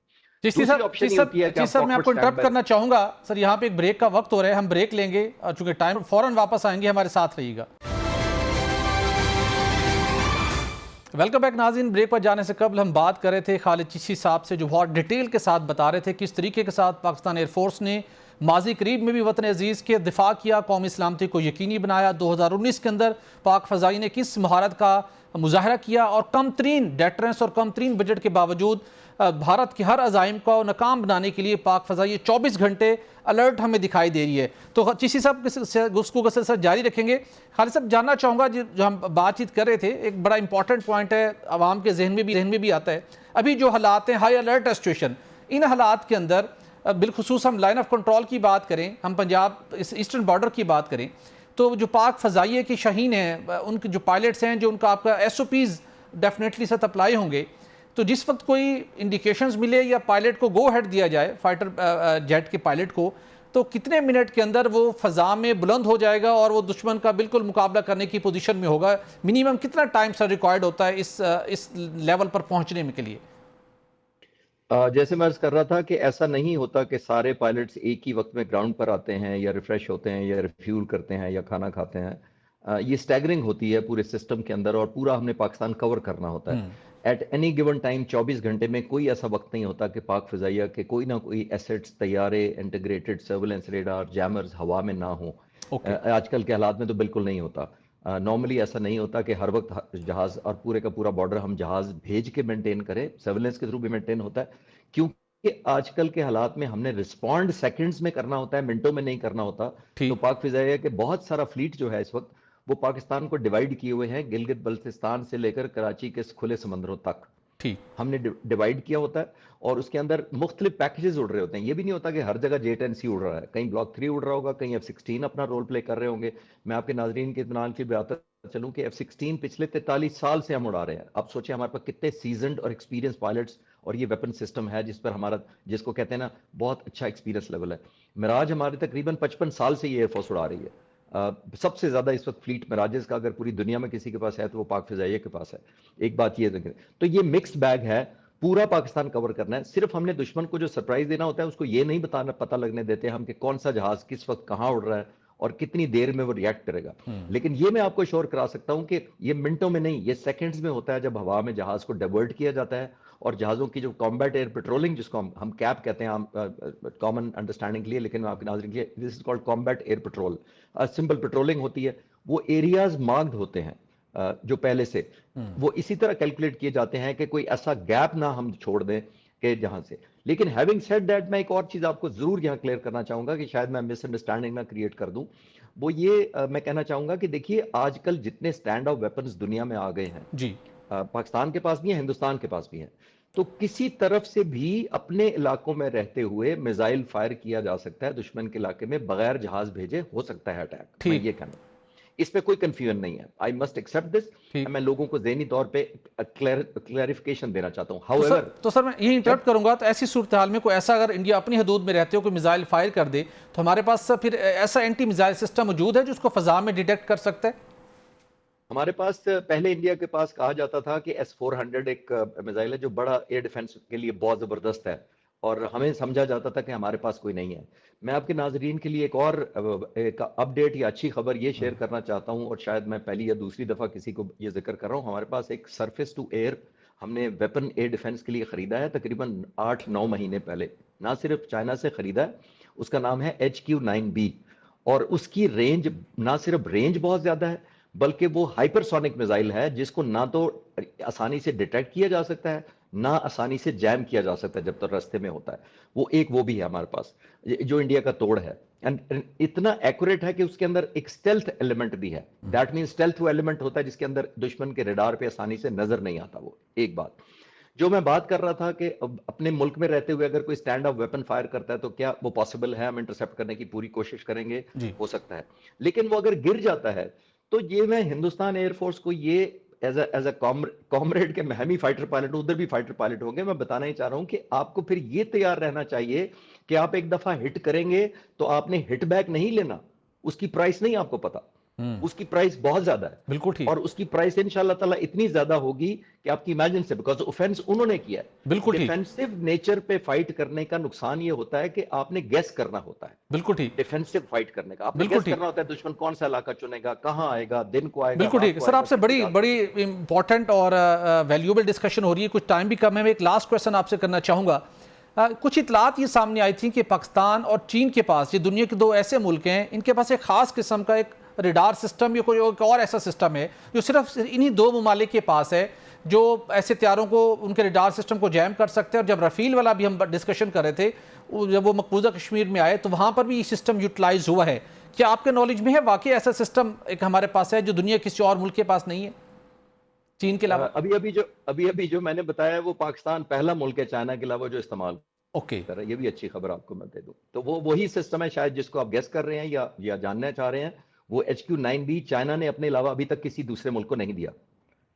चिश्ती दूसरी साहब, ऑप्शन ये होती है कि चिश्ती आप साहब, मैं कॉकपिट आपको स्टैंड इंटरप्ट बाय। करना चाहूंगा सर, यहाँ पे एक ब्रेक का वक्त हो रहा है, हम ब्रेक लेंगे और चूंकि टाइम फौरन वापस आएंगे, हमारे साथ रहिएगा। वेलकम बैक नाज़रीन। ब्रेक पर जाने से कबल हम बात कर रहे थे खालिद चिश्ती साहब से, जो बहुत डिटेल के साथ बता रहे थे किस तरीके के साथ पाकिस्तान एयरफोर्स ने माजी करीब में भी वतन अजीज़ के दिफा किया, कौमी सलामती को यकीनी बनाया। 2019 के अंदर पाक फ़ज़ाई ने किस महारत का मुजाहरा किया और कम तरीन डेटरेंस और कम तरीन बजट के बावजूद भारत के हर अज़ाइम को नाकाम बनाने के लिए पाक फ़ज़ाई 24 घंटे अलर्ट हमें दिखाई दे रही है। तो चिश्ती साहब गुफ्तगू का सिलसिला जारी रखेंगे। खालिद साहब, जानना चाहूँगा जो हम बातचीत कर रहे थे, एक बड़ा इंपॉर्टेंट पॉइंट है, आवाम के जहन में भी आता है। अभी जो हालात हैं, हाई अलर्ट सिचुएशन, इन हालात के अंदर बिलखुसूस हम लाइन ऑफ कंट्रोल की बात करें, हम पंजाब ईस्टर्न बॉर्डर की बात करें, तो जो पाक फ़ज़ाइये की शाहीन हैं, उनके जो पायलट्स हैं, जो उनका आपका SOPs डेफिनेटली साथ अप्लाई होंगे, तो जिस वक्त कोई इंडिकेशंस मिले या पायलट को गो हेड दिया जाए, फाइटर जेट के पायलट को, तो कितने मिनट के अंदर वो फ़ज़ा में बुलंद हो जाएगा और वो दुश्मन का बिल्कुल मुकाबला करने की पोजीशन में होगा? मिनिमम कितना टाइम सर रिक्वायर्ड होता है इस लेवल पर पहुंचने के लिए? जैसे मैं अर्ज कर रहा था कि ऐसा नहीं होता कि सारे पायलट्स एक ही वक्त में ग्राउंड पर आते हैं या रिफ्रेश होते हैं या रिफ्यूल करते हैं या खाना खाते हैं। ये स्टैगरिंग होती है पूरे सिस्टम के अंदर, और पूरा हमने पाकिस्तान कवर करना होता है। एट एनी गिवन टाइम 24 घंटे में कोई ऐसा वक्त नहीं होता कि पाक फिजाइया के कोई ना कोई एसेट्स, तैयारे, इंटीग्रेटेड सर्वेलेंस रेडार, जैमर्स हवा में ना हो। आजकल के हालात में तो बिल्कुल नहीं होता। नॉर्मली ऐसा नहीं होता कि हर वक्त जहाज और पूरे का पूरा बॉर्डर हम जहाज भेज के मेंटेन करें, सर्वेलेंस के थ्रू भी मेंटेन होता है, क्योंकि आजकल के हालात में हमने रिस्पॉन्ड सेकंड्स में करना होता है, मिनटों में नहीं करना होता। तो पाक फिजाइया के बहुत सारा फ्लीट जो है इस वक्त वो पाकिस्तान को डिवाइड किए हुए हैं, गिलगित बल्तिस्तान से लेकर कराची के खुले समंदरों तक ठीक हमने डिवाइड किया होता है, और उसके अंदर मुख्तलिफ पैकेजेस उड़ रहे होते हैं। ये भी नहीं होता कि हर जगह J-10C उड़ रहा है, कहीं ब्लॉक 3 उड़ रहा होगा, कहीं F-16 अपना रोल प्ले कर रहे होंगे। मैं आपके नाजरीन के इत्मीनान की बताता चलूं कि F-16 पिछले 43 साल से हम उड़ा रहे हैं। अब सोचिए हमारे पास कितने सीजनड और एक्सपीरियंस पायलट्स और ये वेपन सिस्टम है जिस पर हमारा, जिसको कहते हैं ना, बहुत अच्छा एक्सपीरियंस लेवल है। मिराज हमारे तकरीबन 55 साल से ये एयरफोर्स उड़ा रही है। सबसे ज्यादा इस वक्त फ्लीट मिराजेस का अगर पूरी दुनिया में किसी के पास है तो वो पाक फिजाइया के पास है। एक बात ये है, तो ये मिक्स्ड बैग है, पूरा पाकिस्तान कवर करना है। सिर्फ हमने दुश्मन को जो सरप्राइज देना होता है उसको ये नहीं पता लगने देते हम कि कौन सा जहाज किस वक्त कहां उड़ रहा है और कितनी देर में वो रिएक्ट करेगा। लेकिन ये मैं आपको श्योर करा सकता हूं कि ये मिनटों में नहीं, ये सेकंड्स में होता है जब हवा में जहाज को डाइवर्ट किया जाता है। और जहाजों की जो कॉम्बैट एयर पेट्रोलिंग, जिसको हम कैप कहते हैं कॉमन अंडरस्टैंडिंग के लिए, लेकिन आपके नाज़रीन के लिए this is called combat air petrol, simple patrolling होती है। वो एरियाज मार्क्ड होते हैं जो पहले से, वो इसी तरह कैलकुलेट किए जाते हैं कि कोई ऐसा गैप ना हम छोड़ दें कि जहां से। लेकिन हैविंग सेड दैट, मैं एक और चीज आपको जरूर यहां क्लियर करना चाहूंगा कि शायद मैं मिसअंडरस्टैंडिंग ना क्रिएट कर दूं। वो ये मैं कहना चाहूंगा कि देखिए आजकल जितने स्टैंड ऑफ वेपन्स दुनिया में आ गए हैं, जी पाकिस्तान के पास भी है, हिंदुस्तान के पास भी है, तो किसी तरफ से भी अपने इलाकों में रहते हुए मिसाइल फायर किया जा सकता है, दुश्मन के इलाके में बगैर जहाज भेजे हो सकता है अटैक। मैं ठीक ये कहना, इस पे कोई कंफ्यूजन नहीं है। I must accept this. ठीक। मैं लोगों को ज़हनी तौर पे क्लैरिफिकेशन देना चाहता हूँ। तो हाउएवर तो सर मैं यही इंटरप्ट करूंगा, तो ऐसी सूरत हाल में कोई ऐसा अगर इंडिया अपनी हदूद में रहते हो कोई मिसाइल फायर कर दे, तो हमारे पास फिर ऐसा एंटी मिसाइल सिस्टम मौजूद है जो उसको फजा में डिटेक्ट कर सकता है? हमारे पास पहले इंडिया के पास कहा जाता था कि S-400 एक मिसाइल है जो बड़ा एयर डिफेंस के लिए बहुत जबरदस्त है, और हमें समझा जाता था कि हमारे पास कोई नहीं है। मैं आपके नाजरीन के लिए एक अपडेट या अच्छी खबर ये शेयर करना चाहता हूँ, और शायद मैं पहली या दूसरी दफा किसी को ये जिक्र कर रहा हूँ। हमारे पास एक सरफेस टू एयर हमने वेपन एयर डिफेंस के लिए खरीदा है, तकरीबन 8-9 महीने पहले, ना सिर्फ चाइना से खरीदा है। उसका नाम है HQ-9B, और उसकी रेंज, ना सिर्फ रेंज बहुत ज्यादा है, बल्कि वो हाइपरसोनिक मिसाइल है जिसको ना तो आसानी से डिटेक्ट किया जा सकता है, ना आसानी से जैम किया जा सकता है जब तक रास्ते में होता है। वो भी है हमारे पास, जो इंडिया का तोड़ है, एंड इतना एक्यूरेट है कि उसके अंदर एक स्टेल्थ एलिमेंट भी है। दैट मीन स्टेल्थ वो एलिमेंट होता है जिसके अंदर दुश्मन के रडार पे आसानी से नजर नहीं आता। वो एक बात जो मैं बात कर रहा था कि अपने मुल्क में रहते हुए अगर कोई स्टैंड ऑफ वेपन फायर करता है तो क्या वो पॉसिबल है? हम इंटरसेप्ट करने की पूरी कोशिश करेंगे, जी हो सकता है। लेकिन वो अगर गिर जाता है तो ये मैं हिंदुस्तान एयरफोर्स को ये एज अ कॉमरेड के, हम ही फाइटर पायलट, उधर भी फाइटर पायलट होंगे, मैं बताना ही चाह रहा हूं कि आपको फिर ये तैयार रहना चाहिए कि आप एक दफा हिट करेंगे तो आपने हिट बैक नहीं लेना। उसकी प्राइस नहीं आपको पता, उसकी प्राइस बहुत ज्यादा है, बिल्कुल ठीक, और उसकी प्राइस इंशाल्लाह ताला इतनी ज्यादा होगी कि आपकी इमेजिन से, बिकॉज ऑफेंस उन्होंने किया है। बिल्कुल ठीक, डिफेंसिव नेचर पे फाइट करने का नुकसान ये होता है कि आपने गेस करना होता है। बिल्कुल ठीक, डिफेंसिव फाइट करने का आपने बिल्कुल गेस ठीक, करना होता है, दुश्मन कौन सा इलाका चुनेगा, कहां आएगा, दिन को आएगा, बिल्कुल रात ठीक। को सर आएगा, आपसे किस बड़ी इलाके बड़ी इंपॉर्टेंट और वैल्यूएबल डिस्कशन हो रही है, कुछ टाइम भी कम है। मैं एक लास्ट क्वेश्चन आपसे करना चाहूँगा। कुछ इतलात ये सामने आई थी कि पाकिस्तान और चीन के पास, ये दुनिया के दो ऐसे मुल्क हैं, इनके पास एक ख़ास किस्म का एक रडार सिस्टम या कोई और ऐसा सिस्टम है जो सिर्फ इन्हीं दो ममालिक के पास है, जो ऐसे तैयारों को, उनके रडार सिस्टम को जैम कर सकते हैं। और जब रफ़ील वाला भी हम डिस्कशन कर रहे थे, जब वो मकबूजा कश्मीर में आए तो वहाँ पर भी ये सिस्टम यूटिलाइज हुआ है। क्या आपके नॉलेज में है वाकई ऐसा सिस्टम एक हमारे पास है जो दुनिया किसी और मुल्क के पास नहीं है, चीन के अलावा? अभी जो मैंने बताया वो पाकिस्तान पहला मुल्क है चाइना के अलावा जो इस्तेमाल ओके, कर रहा है। ये भी अच्छी खबर आपको मैं दे दूं, तो वो वही सिस्टम है शायद जिसको आप गेस कर रहे हैं या जानना चाह रहे हैं। वो HQ-9B चाइना ने अपने अलावा अभी तक किसी दूसरे मुल्क को नहीं दिया।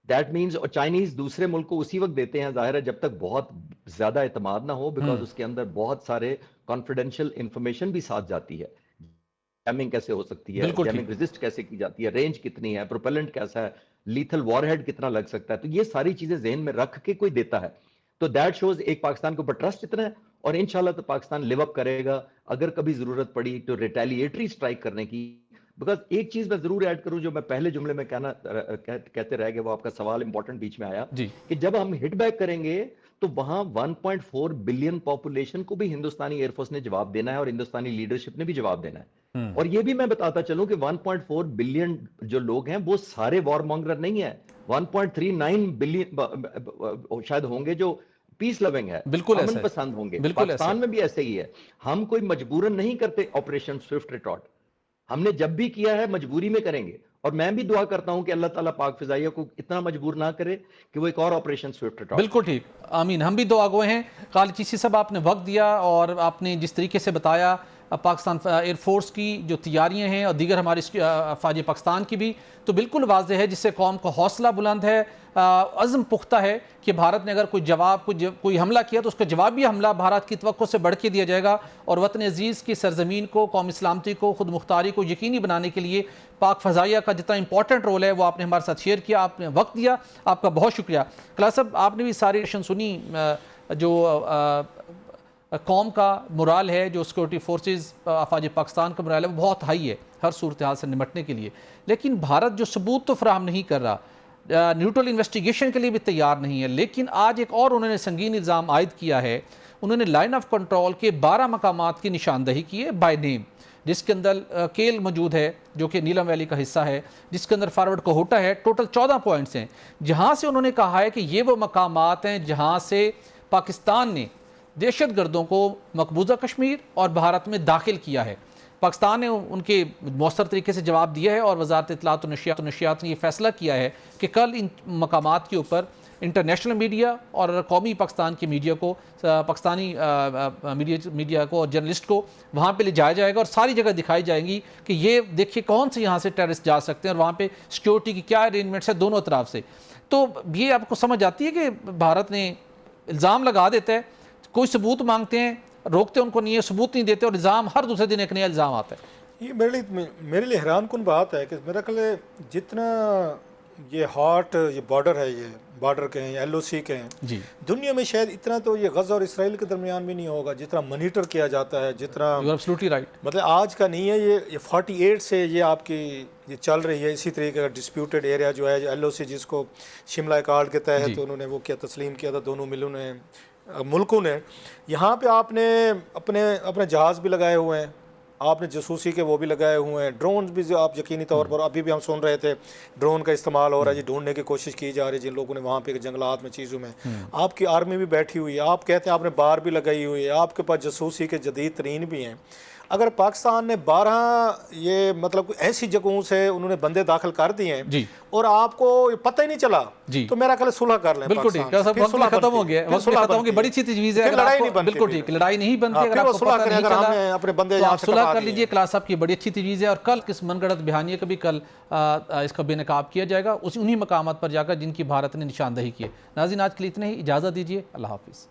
दैट मीन्स, और चाइनीज दूसरे मुल्क को उसी वक्त देते हैं जाहिर है जब तक बहुत ज्यादा एतमाद ना हो, बिकॉज उसके अंदर बहुत सारे कॉन्फिडेंशियल इंफॉर्मेशन भी साथ जाती है। जैमिंग कैसे हो सकती है, बिल्कुल जैमिंग ठीक, रेजिस्ट कैसे की जाती है, रेंज कितनी है, प्रोपेलेंट कैसा है, लीथल वॉरहेड कितना लग सकता है, तो ये सारी चीजें जहन में रख के कोई देता है। तो दैट शोज एक पाकिस्तान के ऊपर ट्रस्ट इतना है, और इंशाल्लाह तो पाकिस्तान लिव अप करेगा अगर कभी जरूरत पड़ी तो रिटेलिएटरी स्ट्राइक करने की। बिकॉज एक चीज मैं जरूर ऐड करूं जो मैं पहले जुमले में कहते रह गए, वो आपका सवाल इंपॉर्टेंट बीच में आया, जी कि जब हम हिट बैक करेंगे तो वहां 1.4 बिलियन पॉपुलेशन को भी हिंदुस्तानी एयरफोर्स ने जवाब देना है, और हिंदुस्तानी लीडरशिप ने भी जवाब देना है। और ये भी मैं बताता चलूं कि 1.4 बिलियन जो लोग हैं वो सारे वॉर मॉन्गर नहीं है। 1.39 बिलियन शायद होंगे जो पीस लविंग है, बिल्कुल अमन ऐसा है, पसंद होंगे। बिल्कुल ऐसा पाकिस्तान है, में भी ऐसे ही है। हम कोई मजबूरन नहीं करते ऑपरेशन स्विफ्ट रिटॉर्ट, हमने जब भी किया है मजबूरी में करेंगे। और मैं भी दुआ करता हूं कि अल्लाह ताला पाक फिजाइया को इतना मजबूर ना करे कि वो एक और ऑपरेशन स्विफ्ट रिटॉर्ट। बिल्कुल ठीक, आमीन। हम भी दुआ गो हैं। काली चीसी साहब, आपने वक्त दिया और आपने जिस तरीके से बताया पाकिस्तान एयरफोर्स की जो तैयारियां हैं और दीगर हमारी फ़ौज पाकिस्तान की भी, तो बिल्कुल वाज़ेह है, जिससे कौम का हौसला बुलंद है, अज़्म पुख्ता है कि भारत ने अगर कोई हमला किया तो उसका जवाबी हमला भारत की तवक्को से बढ़ के दिया जाएगा। और वतन अजीज़ की सरजमीन को, कौम इस्लामती को, खुद मुख्तारी को यकीनी बनाने के लिए पाक फ़ज़ाइया का जितना इंपॉर्टेंट रोल है वो आपने हमारे साथ शेयर किया, आपने वक्त दिया, आपका बहुत शुक्रिया। कला साहब, आपने भी सारी सेशन सुनी, जो कौम का मुराल है, जो सिक्योरिटी फोर्सेस अफवाज पाकिस्तान का मुराल है, वो बहुत हाई है हर सूरत हाल से निपटने के लिए। लेकिन भारत जो सबूत तो फराहम नहीं कर रहा, न्यूट्रल इन्वेस्टिगेशन के लिए भी तैयार नहीं है। लेकिन आज एक और उन्होंने संगीन इल्ज़ाम आयद किया है, उन्होंने लाइन ऑफ कंट्रोल के 12 मकामात की निशानदही की है बाय नेम, जिसके अंदर केल मौजूद है जो कि नीलम वैली का हिस्सा है, जिसके अंदर फॉरवर्ड कोहोटा है। टोटल 14 पॉइंट्स हैं, जहाँ से उन्होंने कहा है कि ये वो मकामात हैं जहाँ से पाकिस्तान ने दहशत गर्दों को मकबूजा कश्मीर और भारत में दाखिल किया है। पाकिस्तान ने उनके मौसर तरीके से जवाब दिया है और वजारत इत्तलात और नशियात ने यह फैसला किया है कि कल इन मकामात के ऊपर इंटरनेशनल मीडिया और कौमी पाकिस्तान के मीडिया को, पाकिस्तानी मीडिया को और जर्नलिस्ट को वहाँ पे ले जाया जाएगा और सारी जगह दिखाई जाएंगी कि ये देखिए कौन से यहाँ से टेररिस्ट जा सकते हैं और वहाँ पे सिक्योरिटी की क्या अरेंजमेंट्स है दोनों तरफ से। तो ये आपको समझ आती है कि भारत ने इल्ज़ाम लगा देता है, कोई सबूत मांगते हैं, रोकते उनको नहीं है, सबूत नहीं देते और इल्ज़ाम हर दूसरे दिन एक नया इल्ज़ाम आता है। ये मेरे लिए हैरान कुन बात है कि मेरा ख्याल है जितना ये हॉट ये बॉर्डर है, ये बॉर्डर के हैं, LOC के हैं जी, दुनिया में शायद इतना तो ये गज़ा और इसराइल के दरमियान भी नहीं होगा जितना मॉनिटर किया जाता है, जितना यू आर एब्सोल्युटली राइट। मतलब आज का नहीं है ये 48 से ये आपकी ये चल रही है। इसी तरीके का डिस्प्यूटेड एरिया जो है LOC जिसको शिमला अकॉर्ड के तहत तो उन्होंने वो किया, तस्लीम किया था दोनों मुल्कों ने। यहाँ पे आपने अपने जहाज़ भी लगाए हुए हैं, आपने जासूसी के वो भी लगाए हुए हैं, ड्रोन भी जो आप यकीनी तौर पर अभी भी हम सुन रहे थे ड्रोन का इस्तेमाल हो रहा है जी, ढूंढने की कोशिश की जा रही है जिन लोगों ने वहाँ पे जंगलात में चीज़ों में। आपकी आर्मी भी बैठी हुई है, आप कहते हैं आपने बार भी लगाई हुई है, आपके पास जासूसी के जदीद तरीन भी हैं। अगर पाकिस्तान ने 12 ये मतलब ऐसी जगहों से उन्होंने बंदे दाखिल कर दिए हैं और आपको पता ही नहीं चला तो मेरा ख्याल सुलह कर लें। बिल्कुल ठीक, खत्म हो गया, खत्म हो गया, बड़ी अच्छी तजवीज़ है। लड़ाई नहीं बनती, बिल्कुल ठीक, लड़ाई नहीं बनती अगर आपको पता नहीं चला अपने बंदे तो आप सुलह कर लीजिए। क्लास साहब की बड़ी अच्छी तजवीज़ है और कल किस मनगढ़ंत बयानिए का भी कल इसका बेनकाब किया जाएगा उन्हीं मकामात पर जाकर जिनकी भारत ने निशानदही की है। नाज़रीन आज के लिए इतने ही, इजाज़त दीजिए, अल्लाह हाफिज़।